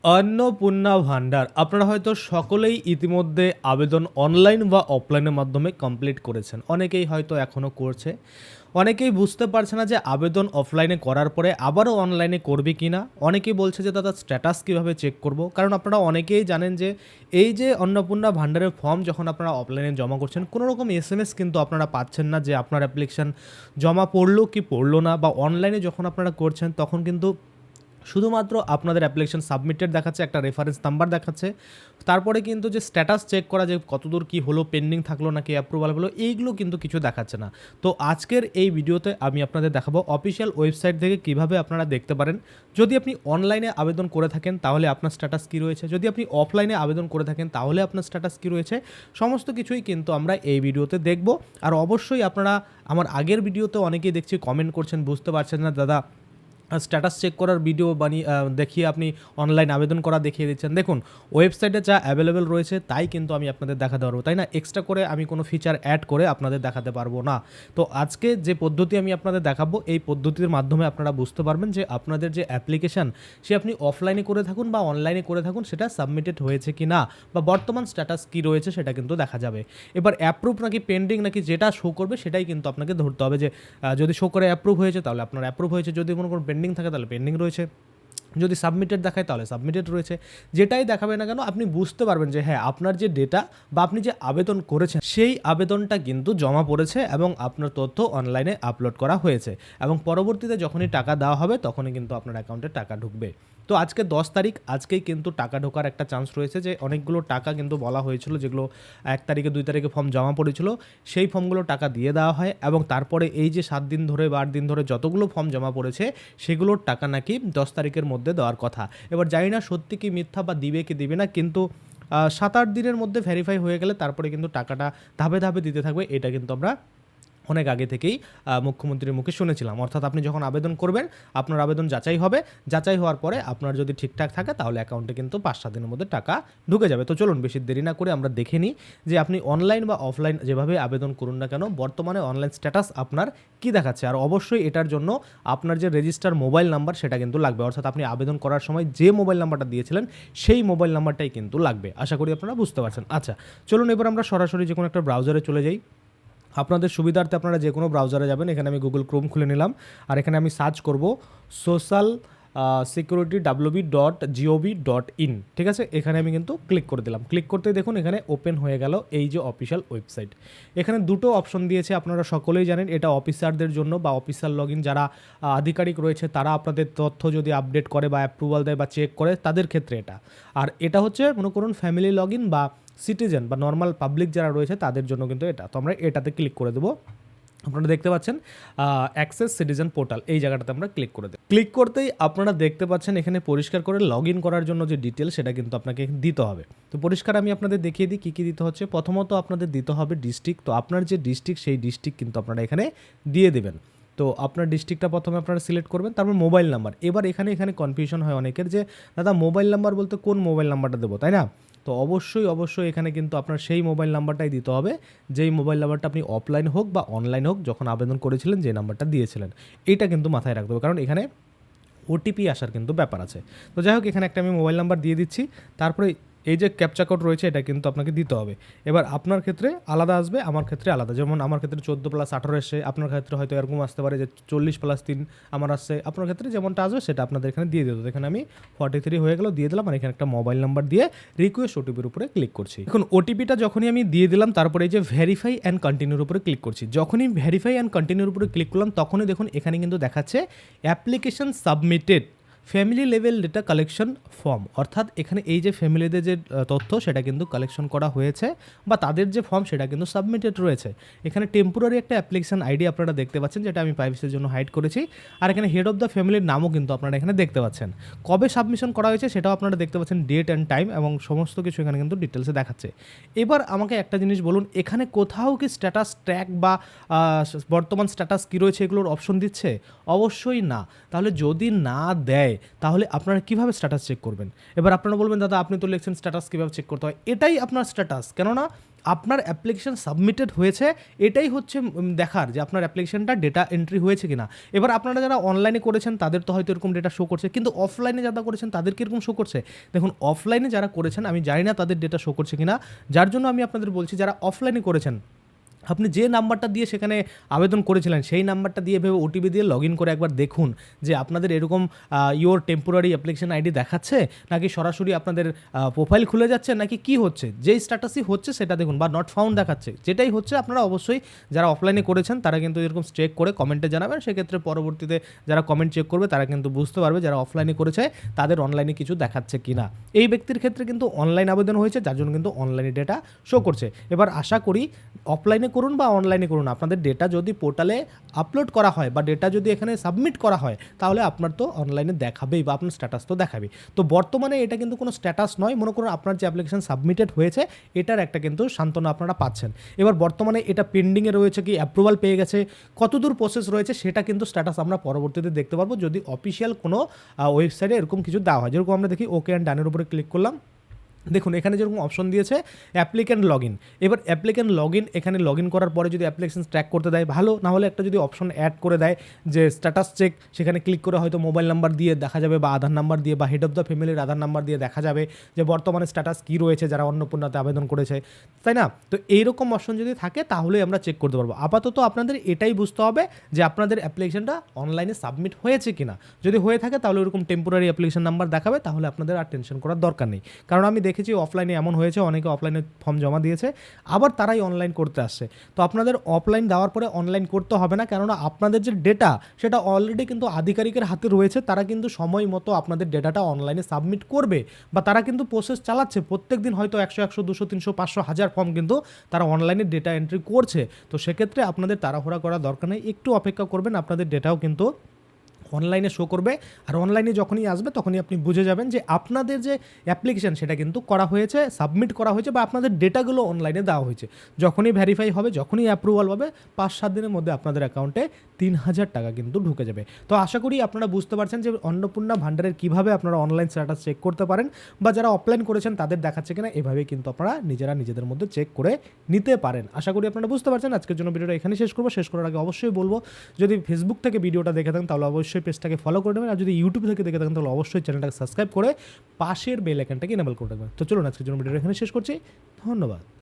অন্নপূর্ণা ভান্ডার আপনারা হয়তো সকলেই ইতিমধ্যে আবেদন অনলাইন বা অফলাইনের মাধ্যমে কমপ্লিট করেছেন। অনেকেই হয়তো এখনও করছে। অনেকেই বুঝতে পারছে না যে আবেদন অফলাইনে করার পরে আবারও অনলাইনে করবে কি না। অনেকেই বলছে যে দাদা স্ট্যাটাস কীভাবে চেক করব, কারণ আপনারা অনেকেই জানেন যে এই যে অন্নপূর্ণা ভান্ডারের ফর্ম যখন আপনারা অফলাইনে জমা করছেন, কোনো রকম এসএমএস কিন্তু আপনারা পাচ্ছেন না যে আপনার অ্যাপ্লিকেশান জমা পড়লো কি পড়লো না, বা অনলাইনে যখন আপনারা করছেন তখন কিন্তু শুধুমাত্র আপনাদের অ্যাপ্লিকেশন সাবমিটেড দেখাচ্ছে, একটা রেফারেন্স নাম্বার দেখাচ্ছে, তারপরে কিন্তু যে স্ট্যাটাস চেক করা যে কতদূর কী হলো, পেন্ডিং থাকলো নাকি অ্যাপ্রুভাল হলো, এইগুলো কিন্তু কিছু দেখাচ্ছে না। তো আজকের এই ভিডিওতে আমি আপনাদের দেখাবো অফিসিয়াল ওয়েবসাইট থেকে কিভাবে আপনারা দেখতে পারেন যদি আপনি অনলাইনে আবেদন করে থাকেন তাহলে আপনার স্ট্যাটাস কী রয়েছে, যদি আপনি অফলাইনে আবেদন করে থাকেন তাহলে আপনার স্ট্যাটাস কী রয়েছে। সমস্ত কিছুই কিন্তু আমরা এই ভিডিওতে দেখব। আর অবশ্যই আপনারা আমার আগের ভিডিওতে অনেকেই দেখছি কমেন্ট করছেন, বুঝতে পারছেন না দাদা স্ট্যাটাস চেক করার ভিডিও বানিয়ে দেখিয়ে আপনি অনলাইন আবেদন করা দেখিয়ে দিচ্ছেন। দেখুন, ওয়েবসাইটে যা অ্যাভেলেবেল রয়েছে তাই কিন্তু আমি আপনাদের দেখাতে পারবো, তাই না? এক্সট্রা করে আমি কোনো ফিচার অ্যাড করে আপনাদের দেখাতে পারবো না। তো আজকে যে পদ্ধতি আমি আপনাদের দেখাবো, এই পদ্ধতির মাধ্যমে আপনারা বুঝতে পারবেন যে আপনাদের যে অ্যাপ্লিকেশান সে আপনি অফলাইনে করে থাকুন বা অনলাইনে করে থাকুন সেটা সাবমিটেড হয়েছে কি না, বা বর্তমান স্ট্যাটাস কী রয়েছে সেটা কিন্তু দেখা যাবে। এবার অ্যাপ্রুভ নাকি পেন্ডিং নাকি যেটা শো করবে সেটাই কিন্তু আপনাকে ধরতে হবে যে যদি শো করে অ্যাপ্রুভ হয়েছে তাহলে আপনার অ্যাপ্রুভ হয়েছে, যদি কোনো পেন্ডিং থাকে তাহলে পেন্ডিং রয়েছে, যদি সাবমিটেড দেখায় তাহলে সাবমিটেড রয়েছে। যেটাই দেখাবে না কেন আপনি বুঝতে পারবেন যে হ্যাঁ আপনার যে ডেটা বা আপনি যে আবেদন করেছেন সেই আবেদনটা কিন্তু জমা পড়েছে এবং আপনার তথ্য অনলাইনে আপলোড করা হয়েছে, এবং পরবর্তীতে যখনই টাকা দেওয়া হবে তখনই কিন্তু আপনার অ্যাকাউন্টে টাকা ঢুকবে। তো আজকে 10 তারিখ, আজকেই কিন্তু টাকা ঢোকার একটা চান্স রয়েছে। যে অনেকগুলো টাকা কিন্তু বলা হয়েছিল যেগুলো 1 তারিখে 2 তারিখে ফর্ম জমা পড়েছিল, সেই ফর্মগুলো টাকা দিয়ে দেওয়া হয়, এবং তারপরে এই যে 7 দিন ধরে বা 8 দিন ধরে যতগুলো ফর্ম জমা পড়েছে সেগুলোর টাকা নাকি 10 তারিখের মধ্যে দেওয়ার কথা। এবার জানি না সত্যি কি মিথ্যা বা দিবে কি দিবে না, কিন্তু 7-8 দিনের মধ্যে ভেরিফাই হয়ে গেলে তারপরে কিন্তু টাকাটা ধাপে ধাপে দিতে থাকবে। এটা কিন্তু আমরা অনেক আগে থেকেই মুখ্যমন্ত্রীর মুখে শুনেছিলাম। অর্থাৎ আপনি যখন আবেদন করবেন আপনার আবেদন যাচাই হবে, যাচাই হওয়ার পরে আপনার যদি ঠিকঠাক থাকে তাহলে অ্যাকাউন্টে কিন্তু 5-7 দিনের মধ্যে টাকা ঢুকে যাবে। তো চলুন বেশি দেরি না করে আমরা দেখে নিই যে আপনি অনলাইন বা অফলাইন যেভাবে আবেদন করুন না কেন বর্তমানে অনলাইন স্ট্যাটাস আপনার কী দেখাচ্ছে। আর অবশ্যই এটার জন্য আপনার যে রেজিস্টার মোবাইল নাম্বার সেটা কিন্তু লাগবে, অর্থাৎ আপনি আবেদন করার সময় যে মোবাইল নাম্বারটা দিয়েছিলেন সেই মোবাইল নাম্বারটাই কিন্তু লাগবে। আশা করি আপনারা বুঝতে পারছেন। আচ্ছা চলুন এবার আমরা সরাসরি যে কোনো একটা ব্রাউজারে চলে যাই। আপনাদের সুবিধার্থে আপনারা যে কোনো ব্রাউজারে যাবেন, এখানে আমি গুগল ক্রোম খুলে নিলাম, আর এখানে আমি সার্চ করব সোশ্যাল সিকিউরিটি www.gov.in। ঠিক আছে, এখানে আমি কিন্তু ক্লিক করে দিলাম। ক্লিক করতেই দেখুন এখানে ওপেন হয়ে গেল এই যে অফিসিয়াল ওয়েবসাইট। এখানে দুটো অপশন দিয়েছে, আপনারা সকলেই জানেন এটা অফিসারদের জন্য বা অফিসার লগ ইন যারা আধিকারিক রয়েছে তারা আপনাদের তথ্য যদি আপডেট করে বা অ্যাপ্রুভাল দেয় বা চেক করে তাদের ক্ষেত্রে এটা। আর এটা হচ্ছে মনে করুন ফ্যামিলি লগ ইন বা সিটিজেন বা নর্মাল পাবলিক যারা রয়েছে তাদের জন্য কিন্তু এটা। তো আমরা এটাতে ক্লিক করে দেবো। আপনারা দেখতে পাচ্ছেন অ্যাক্সেস সিটিজেন পোর্টাল, এই জায়গাটাতে আমরা ক্লিক করে দেব। ক্লিক করতেই আপনারা দেখতে পাচ্ছেন এখানে পরিষ্কার করে লগ ইন করার জন্য যে ডিটেল সেটা কিন্তু আপনাকে দিতে হবে। তো পরিষ্কার আমি আপনাদের দেখিয়ে দিই কী কী দিতে হচ্ছে। প্রথমত আপনাদের দিতে হবে ডিস্ট্রিক্ট। তো আপনার যে ডিস্ট্রিক্ট সেই ডিস্ট্রিক্ট কিন্তু আপনারা এখানে দিয়ে দেবেন। তো আপনার ডিস্ট্রিক্টটা প্রথমে আপনারা সিলেক্ট করবেন, তারপর মোবাইল নাম্বার। এবার এখানে কনফিউশন হয় অনেকের যে দাদা মোবাইল নাম্বার বলতে কোন মোবাইল নাম্বারটা দেবো, তাই না? তো অবশ্যই এখানে কিন্তু আপনার সেই মোবাইল নাম্বারটাই দিতে হবে যেই মোবাইল নাম্বারটা আপনি অফলাইন হোক বা অনলাইন হোক যখন আবেদন করেছিলেন যে নাম্বারটা দিয়েছিলেন। এইটা কিন্তু মাথায় রাখতে হবে, কারণ এখানে ওটিপি আসার কিন্তু ব্যাপার আছে। তো যাই হোক এখানে একটা আমি মোবাইল নাম্বার দিয়ে দিচ্ছি, তারপরে এই যে ক্যাপচা কোড রয়েছে এটা কিন্তু আপনাকে দিতে হবে। এবার আপনার ক্ষেত্রে আলাদা আসবে, আমার ক্ষেত্রে আলাদা। যেমন আমার ক্ষেত্রে 14+18 এসে, আপনার ক্ষেত্রে হয়তো এরকম আসতে পারে যে 40+3 আমার আসছে। আপনার ক্ষেত্রে যেমনটা আসবে সেটা আপনাদের এখানে দিয়ে দিতে। এখানে আমি 43 হয়ে গেল দিয়ে দিলাম, আর এখানে একটা মোবাইল নাম্বার দিয়ে রিকোয়েস্ট ওটিপির উপরে ক্লিক করছি। এখন ওটিপিটা যখনই আমি দিয়ে দিলাম তারপরে এই যে ভেরিফাই অ্যান্ড কন্টিনিউর উপরে ক্লিক করছি। যখনই ভেরিফাই অ্যান্ড কন্টিনিউর উপরে ক্লিক করলাম তখনই দেখুন এখানে কিন্তু দেখাচ্ছে application submitted family level data collection form. অর্থাৎ এখানে এই যে ফ্যামিলিদের যে তথ্য সেটা কিন্তু কালেকশন করা হয়েছে বা তাদের যে ফর্ম সেটা কিন্তু সাবমিটেড রয়েছে। এখানে টেম্পোরারি একটা অ্যাপ্লিকেশন আইডি আপনারা দেখতে পাচ্ছেন যেটা আমি প্রাইভেসির জন্য হাইড করেছি, আর এখানে হেড অফ দ্য ফ্যামিলির নামও কিন্তু আপনারা এখানে দেখতে পাচ্ছেন। কবে সাবমিশন করা হয়েছে সেটাও আপনারা দেখতে পাচ্ছেন, ডেট অ্যান্ড টাইম, এবং সমস্ত কিছু এখানে কিন্তু ডিটেলসে দেখাচ্ছে। এবার আমাকে একটা জিনিস বলুন, এখানে কোথাও কি স্ট্যাটাস ট্র্যাক বা বর্তমান স্ট্যাটাস কী রয়েছে এগুলোর অপশন দিচ্ছে? অবশ্যই না। তাহলে যদি না দেয় তাহলে আপনারা কীভাবে স্ট্যাটাস চেক করবেন? এবার আপনারা বলবেন দাদা আপনি তো লিখছেন স্ট্যাটাস কীভাবে চেক করতে হয়, এটাই আপনার স্ট্যাটাস। কেননা আপনার অ্যাপ্লিকেশন সাবমিটেড হয়েছে, এটাই হচ্ছে দেখার যে আপনার অ্যাপ্লিকেশনটা ডেটা এন্ট্রি হয়েছে কিনা। এবার আপনারা যারা অনলাইনে করেছেন তাদের তো হয়তো এরকম ডেটা শো করছে, কিন্তু অফলাইনে যারা করেছেন তাদের কীরকম শো করছে? দেখুন, অফলাইনে যারা করেছেন আমি জানি না তাদের ডেটা শো করছে কিনা, যার জন্য আমি আপনাদের বলছি যারা অফলাইনে করেছেন আপনি যে নাম্বারটা দিয়ে সেখানে আবেদন করেছিলেন সেই নাম্বারটা দিয়ে ভেবে ওটিপি দিয়ে লগ ইন করে একবার দেখুন যে আপনাদের এরকম ইওর টেম্পোরারি অ্যাপ্লিকেশন আইডি দেখাচ্ছে, নাকি সরাসরি আপনাদের প্রোফাইল খুলে যাচ্ছে, নাকি কি হচ্ছে। যেই স্ট্যাটাসই হচ্ছে সেটা দেখুন, বা নট ফাউন্ড দেখাচ্ছে, যেটাই হচ্ছে আপনারা অবশ্যই যারা অফলাইনে করেছেন তারা কিন্তু এরকম চেক করে কমেন্টে জানাবেন। সেক্ষেত্রে পরবর্তীতে যারা কমেন্ট চেক করবে তারা কিন্তু বুঝতে পারবে যারা অফলাইনে করেছে তাদের অনলাইনে কিছু দেখাচ্ছে কি না। এই ব্যক্তির ক্ষেত্রে কিন্তু অনলাইন আবেদন হয়েছে, যার জন্য কিন্তু অনলাইনে ডেটা শো করছে। এবার আশা করি অফলাইনে করুন বা অনলাইনে করুন, আপনাদের ডেটা যদি পোর্টালে আপলোড করা হয় বা ডেটা যদি এখানে সাবমিট করা হয় তাহলে আপনার তো অনলাইনে দেখাবেই বা আপনার স্ট্যাটাস তো দেখাবে। তো বর্তমানে এটা কিন্তু কোনো স্ট্যাটাস নয়, মনে করুন আপনার যে অ্যাপ্লিকেশন সাবমিটেড হয়েছে এটার একটা কিন্তু সান্ত্বনা আপনারা পাচ্ছেন। এবার বর্তমানে এটা পেন্ডিংয়ে রয়েছে কি অ্যাপ্রুভাল পেয়ে গেছে, কতদূর প্রসেস রয়েছে সেটা কিন্তু স্ট্যাটাস আমরা পরবর্তীতে দেখতে পারবো যদি অফিসিয়াল কোনো ওয়েবসাইটে এরকম কিছু দেওয়া হয়। যেরকম আমরা দেখি ওকে অ্যান্ড ডানের উপরে ক্লিক করলাম, দেখুন এখানে যেরকম অপশন দিয়েছে অ্যাপ্লিক্যান্ট লগ ইন। এবার অ্যাপ্লিক্যান্ট লগ ইন, এখানে লগ ইন করার পরে যদি অ্যাপ্লিকেশন ট্র্যাক করতে দেয় ভালো, না হলে একটা যদি অপশন অ্যাড করে দেয় যে স্ট্যাটাস চেক, সেখানে ক্লিক করে হয়তো মোবাইল নাম্বার দিয়ে দেখা যাবে বা আধার নাম্বার দিয়ে বা হেড অফ দ্য ফ্যামিলির আধার নাম্বার দিয়ে দেখা যাবে যে বর্তমানে স্ট্যাটাস কী রয়েছে যারা অন্নপূর্ণাতে আবেদন করেছে, তাই না? তো এইরকম অপশন যদি থাকে তাহলে আমরা চেক করতে পারবো। আপাতত আপনাদের এটাই বুঝতে হবে যে আপনাদের অ্যাপ্লিকেশনটা অনলাইনে সাবমিট হয়েছে কিনা। যদি হয়ে থাকে তাহলে ওরকম টেম্পোরারি অ্যাপ্লিকেশন নাম্বার দেখাবে, তাহলে আপনাদের আর টেনশন করার দরকার নেই। কারণ আমি দেখেছি অফলাইনে এমন হয়েছে, অনেকে অফলাইনে ফর্ম জমা দিয়েছে আবার তারাই অনলাইন করতে আসছে। তো আপনাদের অফলাইন দেওয়ার পরে অনলাইন করতে হবে না, কেননা আপনাদের যে ডেটা সেটা অলরেডি কিন্তু আধিকারিকের হাতে রয়েছে, তারা কিন্তু সময় মতো আপনাদের ডেটাটা অনলাইনে সাবমিট করবে বা তারা কিন্তু প্রসেস চালাচ্ছে। প্রত্যেক দিন হয়তো 100, 200, 300, 500, 1000 ফর্ম কিন্তু তারা অনলাইনে ডেটা এন্ট্রি করছে। তো সেক্ষেত্রে আপনাদের তাড়াহুড়া করার দরকার নেই, একটু অপেক্ষা করবেন, আপনাদের ডেটাও কিন্তু অনলাইনে শো করবে। আর অনলাইনে যখনই আসবে তখনই আপনি বুঝে যাবেন যে আপনাদের যে অ্যাপ্লিকেশান সেটা কিন্তু করা হয়েছে, সাবমিট করা হয়েছে বা আপনাদের ডেটাগুলো অনলাইনে দেওয়া হয়েছে। যখনই ভেরিফাই হবে, যখনই অ্যাপ্রুভাল হবে, 5-7 দিনের মধ্যে আপনাদের অ্যাকাউন্টে 3000 টাকা কিন্তু ঢুকে যাবে। তো আশা করি আপনারা বুঝতে পারছেন যে অন্নপূর্ণা ভান্ডারের কীভাবে আপনারা অনলাইন স্ট্যাটাস চেক করতে পারেন বা যারা অফলাইন করেছেন তাদের দেখাচ্ছে কিনা, এভাবেই কিন্তু আপনারা নিজেরা নিজেদের মধ্যে চেক করে নিতে পারেন। আশা করি আপনারা বুঝতে পারছেন। আজকের জন্য ভিডিওটা এখানে শেষ করবো। শেষ করার আগে অবশ্যই বলবো, যদি ফেসবুক থেকে ভিডিওটা দেখে থাকেন তাহলে অবশ্যই পেজটাকে ফলো করে নেবেন, আর যদি ইউটিউব থেকে দেখে থাকেন তাহলে অবশ্যই চ্যানেলটাকে সাবস্ক্রাইব করে পাশের বেল আইকনটাকে এনেবল করে দেবেন। তো চলুন আজকের জন্য ভিডিওটা এখানে শেষ করছি। ধন্যবাদ।